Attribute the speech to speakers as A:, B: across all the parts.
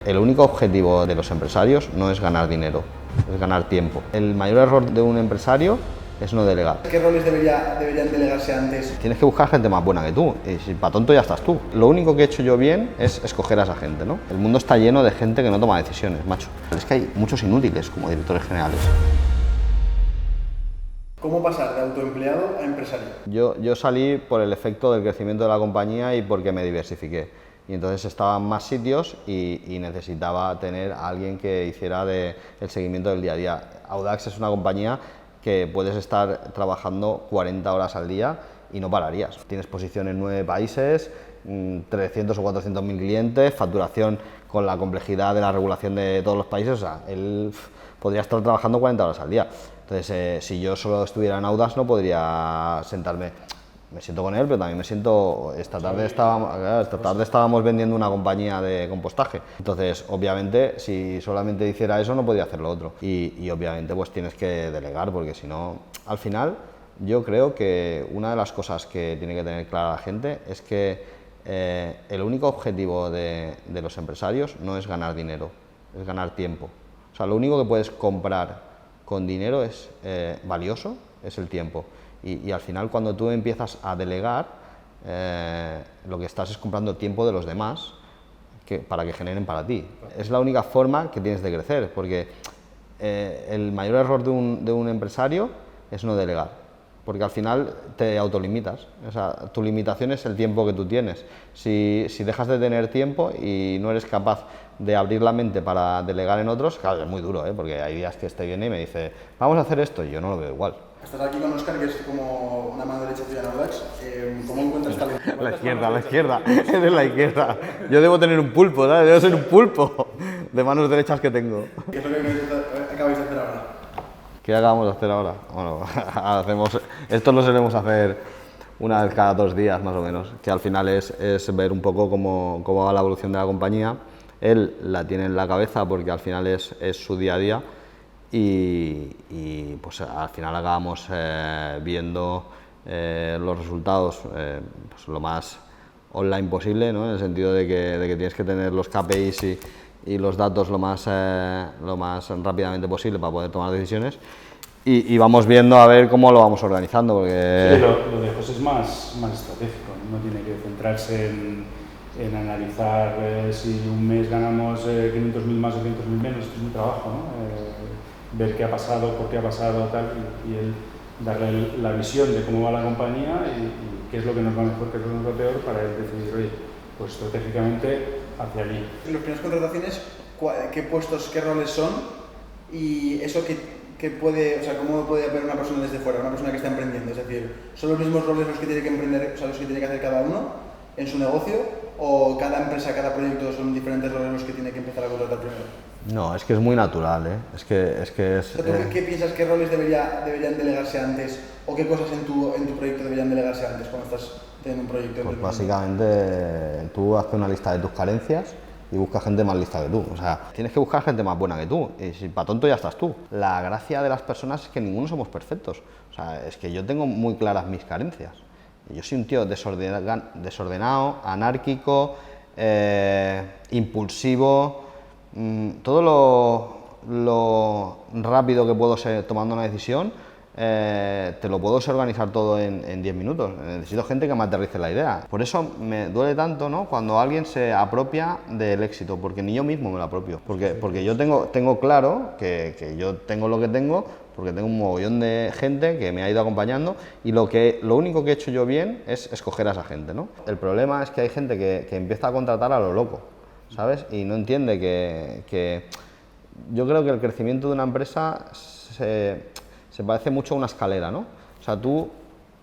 A: El único objetivo de los empresarios no es ganar dinero, es ganar tiempo. El mayor error de un empresario es no delegar.
B: ¿Qué roles deberían delegarse antes?
A: Tienes que buscar gente más buena que tú, y si para tonto ya estás tú. Lo único que he hecho yo bien es escoger a esa gente, ¿no? El mundo está lleno de gente que no toma decisiones, macho. Es que hay muchos inútiles como directores generales.
B: ¿Cómo pasar de autoempleado a empresario?
A: Yo salí por el efecto del crecimiento de la compañía y porque me diversifiqué. Y entonces estaba en más sitios y necesitaba tener a alguien que hiciera el seguimiento del día a día. Audax es una compañía que puedes estar trabajando 40 horas al día y no pararías. Tienes posición en 9 países, 300 o 400 mil clientes, facturación con la complejidad de la regulación de todos los países, o sea, él podría estar trabajando 40 horas al día. Entonces, si yo solo estuviera en Audax no podría sentarme. Me siento con él, pero también me siento... Esta tarde estábamos vendiendo una compañía de compostaje. Entonces, obviamente, si solamente hiciera eso, no podía hacer lo otro. Y obviamente, pues tienes que delegar, porque si no... Al final, yo creo que una de las cosas que tiene que tener clara la gente es que el único objetivo de los empresarios no es ganar dinero, es ganar tiempo. O sea, lo único que puedes comprar con dinero es valioso, es el tiempo. Y al final, cuando tú empiezas a delegar, lo que estás es comprando tiempo de los demás para que generen para ti. Es la única forma que tienes de crecer, porque el mayor error de un empresario es no delegar, porque al final te autolimitas. O sea, tu limitación es el tiempo que tú tienes. Si dejas de tener tiempo y no eres capaz de abrir la mente para delegar en otros, claro, es muy duro, porque hay días que este viene y me dice, vamos a hacer esto, y yo no lo veo igual.
B: Estás aquí con Óscar, que es como una mano derecha tuya en Audax. ¿Cómo encuentras talento?
A: La izquierda, eres la izquierda. Yo debo tener un pulpo, ¿sabes? Debo ser un pulpo de manos derechas que tengo.
B: ¿Qué es lo que acabáis de hacer ahora?
A: ¿Qué acabamos de hacer ahora? Bueno, esto lo solemos hacer una vez cada 2 días más o menos, que al final es ver un poco cómo va la evolución de la compañía. Él la tiene en la cabeza porque al final es su día a día y pues al final acabamos viendo los resultados pues lo más online posible, ¿no? En el sentido de que tienes que tener los KPIs y los datos lo más rápidamente posible para poder tomar decisiones y vamos viendo a ver cómo lo vamos organizando, porque...
C: Sí, lo de José es más estratégico, no tiene que centrarse en analizar si un mes ganamos 500.000 más o 500.000 menos, esto es mi trabajo, ¿no? Ver qué ha pasado, por qué ha pasado, tal, y él darle la visión de cómo va la compañía y qué es lo que nos va mejor, qué es lo que nos va peor, para él decidir, oye, pues estratégicamente hacia allí.
B: En las primeras contrataciones, ¿qué puestos, qué roles son? Y eso que puede, o sea, ¿cómo puede ver una persona desde fuera, una persona que está emprendiendo? Es decir, ¿son los mismos roles los que tiene que emprender, o sea, los que tiene que hacer cada uno en su negocio? ¿O cada empresa, cada proyecto son diferentes roles los que tiene que empezar a contratar primero?
A: No, es que es muy natural, Es que es...
B: O sea, ¿tú qué piensas, qué roles deberían delegarse antes o qué cosas en tu proyecto deberían delegarse antes cuando estás teniendo un proyecto?
A: Pues básicamente tú haces una lista de tus carencias y buscas gente más lista que tú. O sea, tienes que buscar gente más buena que tú. Y si para tonto ya estás tú. La gracia de las personas es que ninguno somos perfectos. O sea, es que yo tengo muy claras mis carencias. Yo soy un tío desordenado, anárquico, impulsivo, todo lo rápido que puedo ser tomando una decisión, te lo puedo organizar todo en 10 minutos. Necesito gente que me aterrice la idea. Por eso me duele tanto, ¿no?, cuando alguien se apropia del éxito, porque ni yo mismo me lo apropio. Porque yo tengo claro que yo tengo lo que tengo, porque tengo un mogollón de gente que me ha ido acompañando y lo único que he hecho yo bien es escoger a esa gente, ¿no? El problema es que hay gente que empieza a contratar a lo loco, ¿sabes? Y no entiende que yo creo que el crecimiento de una empresa se parece mucho a una escalera, ¿no? O sea, tú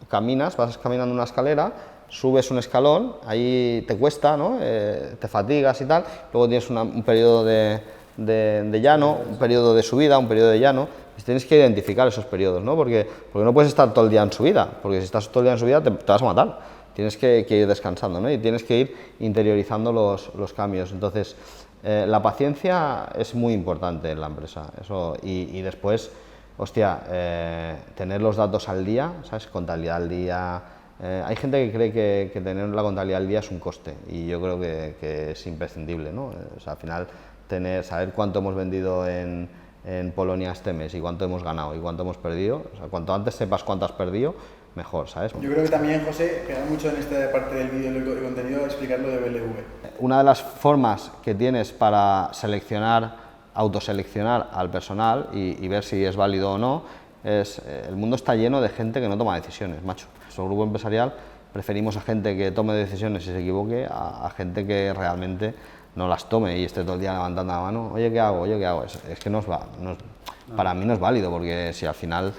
A: vas caminando una escalera, subes un escalón, ahí te cuesta, ¿no? Te fatigas y tal, luego tienes un periodo de llano, un periodo de subida, un periodo de llano, y tienes que identificar esos periodos, ¿no? Porque no puedes estar todo el día en subida, porque si estás todo el día en subida te vas a matar. Tienes que ir descansando, ¿no? Y tienes que ir interiorizando los cambios. Entonces, la paciencia es muy importante en la empresa. Y después, hostia, tener los datos al día, ¿sabes? Contabilidad al día, Hay gente que cree que tener la contabilidad al día es un coste y yo creo que es imprescindible, ¿no? O sea, al final saber cuánto hemos vendido en Polonia este mes y cuánto hemos ganado y cuánto hemos perdido, o sea, cuanto antes sepas cuánto has perdido, mejor, ¿sabes?
B: Yo creo que también, José, queda mucho en esta parte del vídeo y contenido explicar lo de BLV.
A: Una de las formas que tienes para autoseleccionar al personal y ver si es válido o no, el mundo está lleno de gente que no toma decisiones, macho. Nuestro grupo empresarial preferimos a gente que tome decisiones y se equivoque a gente que realmente no las tome y esté todo el día levantando la mano, oye, ¿qué hago? Oye, ¿qué hago? Es que para mí no es válido, porque si al final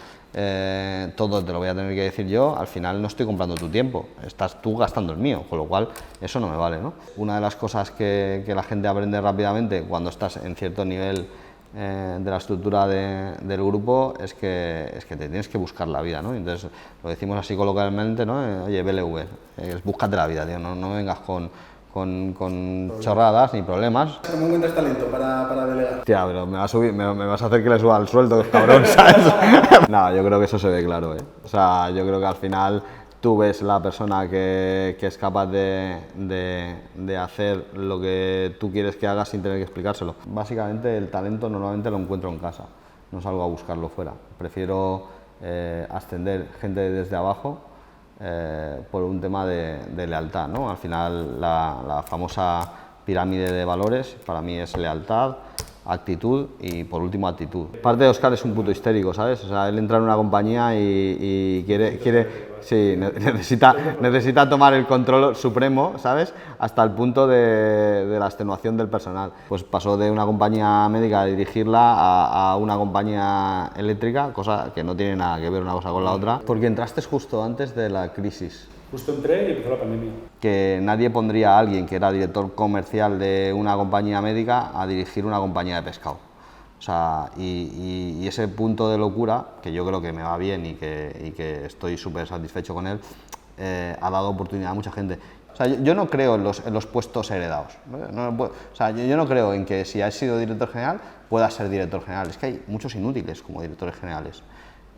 A: todo te lo voy a tener que decir yo, al final no estoy comprando tu tiempo, estás tú gastando el mío, con lo cual eso no me vale, ¿no? Una de las cosas que la gente aprende rápidamente cuando estás en cierto nivel de la estructura del grupo es que te tienes que buscar la vida, ¿no? Entonces lo decimos así coloquialmente, ¿no? Oye, BLV, búscate la vida, tío, no me vengas con chorradas ni problemas.
B: ¿Cómo encuentras talento para delegar?
A: Tía, pero me vas a hacer que le suba el sueldo, cabrón, ¿sabes? No, yo creo que eso se ve claro, ¿eh? O sea, yo creo que al final tú ves la persona que es capaz de hacer lo que tú quieres que haga sin tener que explicárselo. Básicamente el talento normalmente lo encuentro en casa, no salgo a buscarlo fuera. Prefiero ascender gente desde abajo por un tema de lealtad, ¿no? Al final la famosa pirámide de valores para mí es lealtad, actitud y por último actitud. Parte de Óscar es un puto histérico, ¿sabes? O sea, él entra en una compañía y necesita tomar el control supremo, ¿sabes? Hasta el punto de la extenuación del personal. Pues pasó de una compañía médica a dirigirla a una compañía eléctrica, cosa que no tiene nada que ver una cosa con la otra, porque entraste justo antes de la crisis.
C: Justo entré y empezó la pandemia.
A: Que nadie pondría a alguien que era director comercial de una compañía médica a dirigir una compañía de pescado. O sea, y ese punto de locura, que yo creo que me va bien y que estoy súper satisfecho con él, ha dado oportunidad a mucha gente. O sea, yo no creo en los puestos heredados. O sea, yo no creo en que si has sido director general puedas ser director general. Es que hay muchos inútiles como directores generales.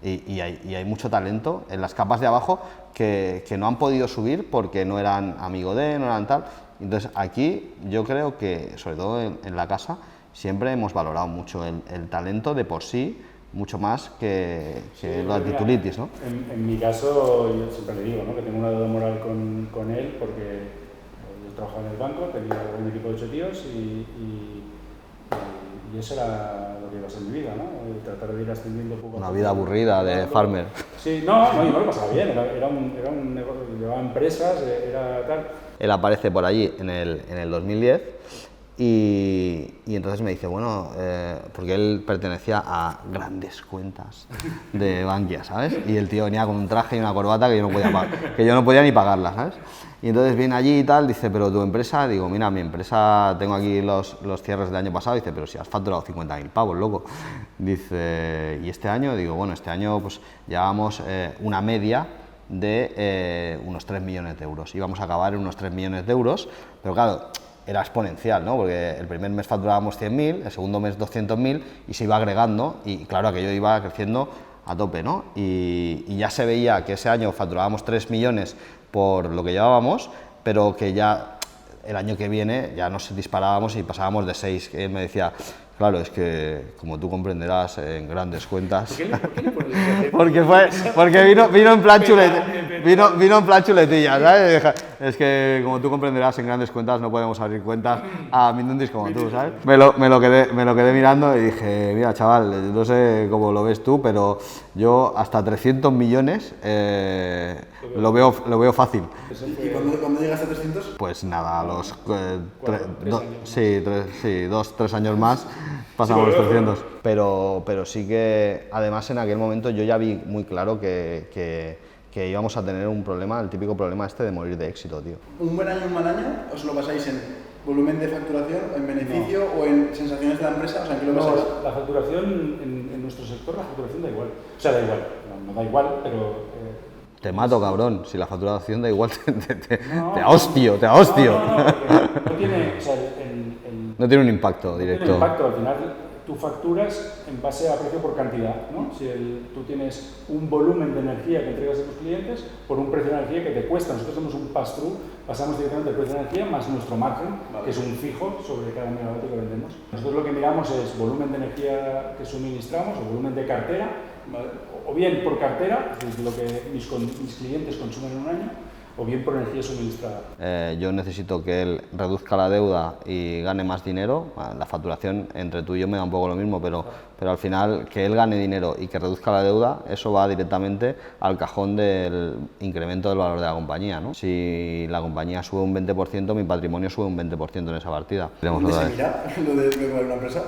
A: Y hay mucho talento en las capas de abajo que no han podido subir porque no eran amigo de, no eran tal. Entonces aquí yo creo que, sobre todo en la casa, siempre hemos valorado mucho el talento de por sí, mucho más que lo de titulitis, ¿no?
C: En mi caso, yo siempre le digo, ¿no?, que tengo una deuda moral con él porque yo trabajaba en el banco, tenía un equipo de 8 tíos y eso era lo que iba a ser mi vida, ¿no? Tratar de ir ascendiendo poco a poco.
A: Una vida aburrida de farmer.
C: Sí, no, yo no lo pasaba bien, era un negocio, llevaba empresas, era tal.
A: Él aparece por allí en el 2010 y entonces me dice, bueno, porque él pertenecía a grandes cuentas de Bankia, ¿sabes? Y el tío venía con un traje y una corbata que yo no podía ni pagarla, ¿sabes? Y entonces viene allí y tal, dice, pero tu empresa, digo, mira, mi empresa, tengo aquí los cierres del año pasado, dice, pero si has facturado 50.000 pavos, loco. Dice, ¿y este año? Digo, bueno, este año pues llevamos una media de unos 3 millones de euros. Íbamos a acabar en unos 3 millones de euros, pero claro, era exponencial, ¿no? Porque el primer mes facturábamos 100.000, el segundo mes 200.000 y se iba agregando y claro, aquello iba creciendo a tope, ¿no? Y ya se veía que ese año facturábamos 3 millones por lo que llevábamos, pero que ya el año que viene ya nos disparábamos y pasábamos de 6, que él me decía, claro, es que como tú comprenderás en grandes cuentas, porque vino en plan vino en plan chuletilla, ¿sabes? Es que como tú comprenderás en grandes cuentas no podemos abrir cuentas a mindundis como tú, ¿sabes? Me lo quedé mirando y dije, mira chaval, no sé cómo lo ves tú, pero yo hasta 300 millones lo veo fácil.
B: ¿Y cuando llegas a 300?
A: Pues nada, a los 2-3 años más pasamos los 300. Pero sí que, además en aquel momento yo ya vi muy claro que íbamos a tener un problema, el típico problema este de morir de éxito, tío.
B: ¿Un buen año, un mal año? ¿Os lo basáis en volumen de facturación, en beneficio o en sensaciones de la empresa? O sea, ¿en qué lo basáis?
C: No, la facturación en nuestro sector, la facturación da igual. O sea, da igual, no da igual, pero...
A: Te mato, cabrón, si la facturación da igual, te hostio. No
C: No tiene, o sea,
A: tiene un impacto directo.
C: No tiene impacto, al final tú facturas en base a precio por cantidad, ¿no? Si tú tienes un volumen de energía que entregas a tus clientes por un precio de energía que te cuesta. Nosotros hacemos un pass-through, pasamos directamente el precio de energía más nuestro margen, que es un fijo sobre cada megavatio que vendemos. Nosotros lo que miramos es volumen de energía que suministramos o volumen de cartera, o bien por cartera, es lo que mis clientes consumen en un año, o bien por energía suministrada.
A: Yo necesito que él reduzca la deuda y gane más dinero. La facturación entre tú y yo me da un poco lo mismo, pero al final que él gane dinero y que reduzca la deuda, eso va directamente al cajón del incremento del valor de la compañía, ¿no? Si la compañía sube un 20%, mi patrimonio sube un 20% en esa partida.
B: ¿Dónde se mira lo de una empresa?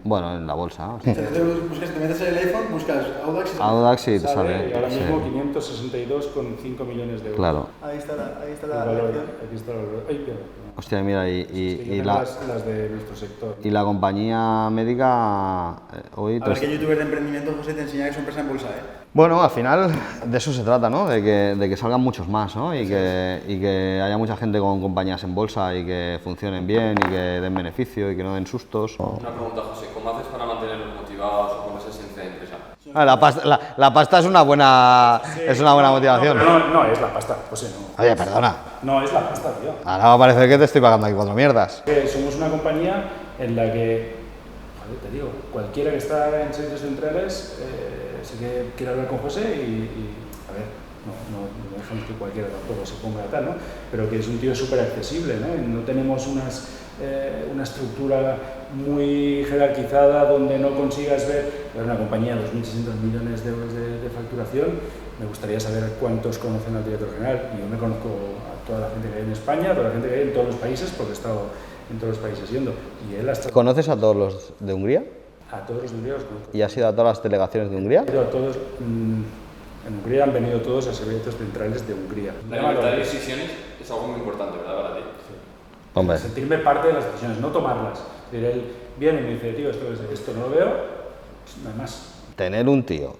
A: Bueno, en la bolsa.
B: O sea, buscas, te metes en el iPhone, buscas Audax.
A: Audax y te sale.
C: Y ahora mismo 562,5 millones de euros.
A: Claro.
B: Ahí está la
C: valor,
B: acción.
C: aquí está el valor. Ay, perdón.
A: Hostia, mira,
C: las de nuestro sector.
A: y la compañía médica hoy...
B: A ver, que youtubers de emprendimiento, José, te enseña que su empresa en bolsa, ¿eh?
A: Bueno, al final de eso se trata, ¿no? De que salgan muchos más, ¿no? Y que haya mucha gente con compañías en bolsa y que funcionen bien y que den beneficio y que no den sustos.
D: Una pregunta, José, ¿cómo haces para mantenerlos motivados o con esa esencia de empresa?
A: La pasta es una buena motivación.
C: No es la pasta, José, no.
A: Oye, perdona.
C: No es la pasta, tío.
A: Ahora va a parecer que te estoy pagando aquí 4 mierdas.
C: Somos una compañía en la que, joder, te digo, cualquiera que está en servicios centrales sí que quiere hablar con José y a ver, no dejamos que cualquiera tampoco se ponga tal, ¿no? Pero que es un tío súper accesible, ¿no? No tenemos una estructura muy jerarquizada donde no consigas ver una compañía de 2.600 millones de euros de facturación. Me gustaría saber cuántos conocen al director general. Yo me conozco a toda la gente que hay en España, a toda la gente que hay en todos los países, porque he estado en todos los países yendo. Y él hasta...
A: ¿Conoces a todos los de Hungría?
C: A todos los de Hungría los conozco.
A: ¿Y has ido a todas las delegaciones de Hungría?
C: He ido a todos, en Hungría han venido todos a servicios centrales de Hungría.
D: La libertad de decisiones es algo muy importante, ¿verdad, para ti?
C: Sí.
A: Hombre.
C: Sentirme parte de las decisiones, no tomarlas. Es decir, él viene y me dice, tío, esto no lo veo, pues nada más.
A: Tener un tío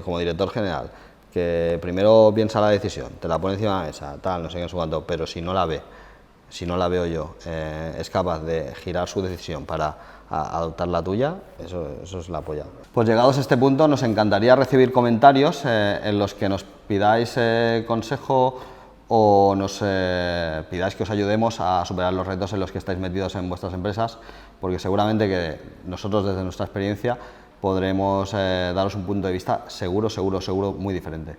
A: como director general que primero piensa la decisión, te la pone encima de la mesa, tal, no sé qué, no sé cuánto, pero si no la veo yo, es capaz de girar su decisión para adoptar la tuya, eso es la polla. Pues llegados a este punto, nos encantaría recibir comentarios en los que nos pidáis consejo o nos pidáis que os ayudemos a superar los retos en los que estáis metidos en vuestras empresas, porque seguramente que nosotros desde nuestra experiencia podremos daros un punto de vista seguro muy diferente.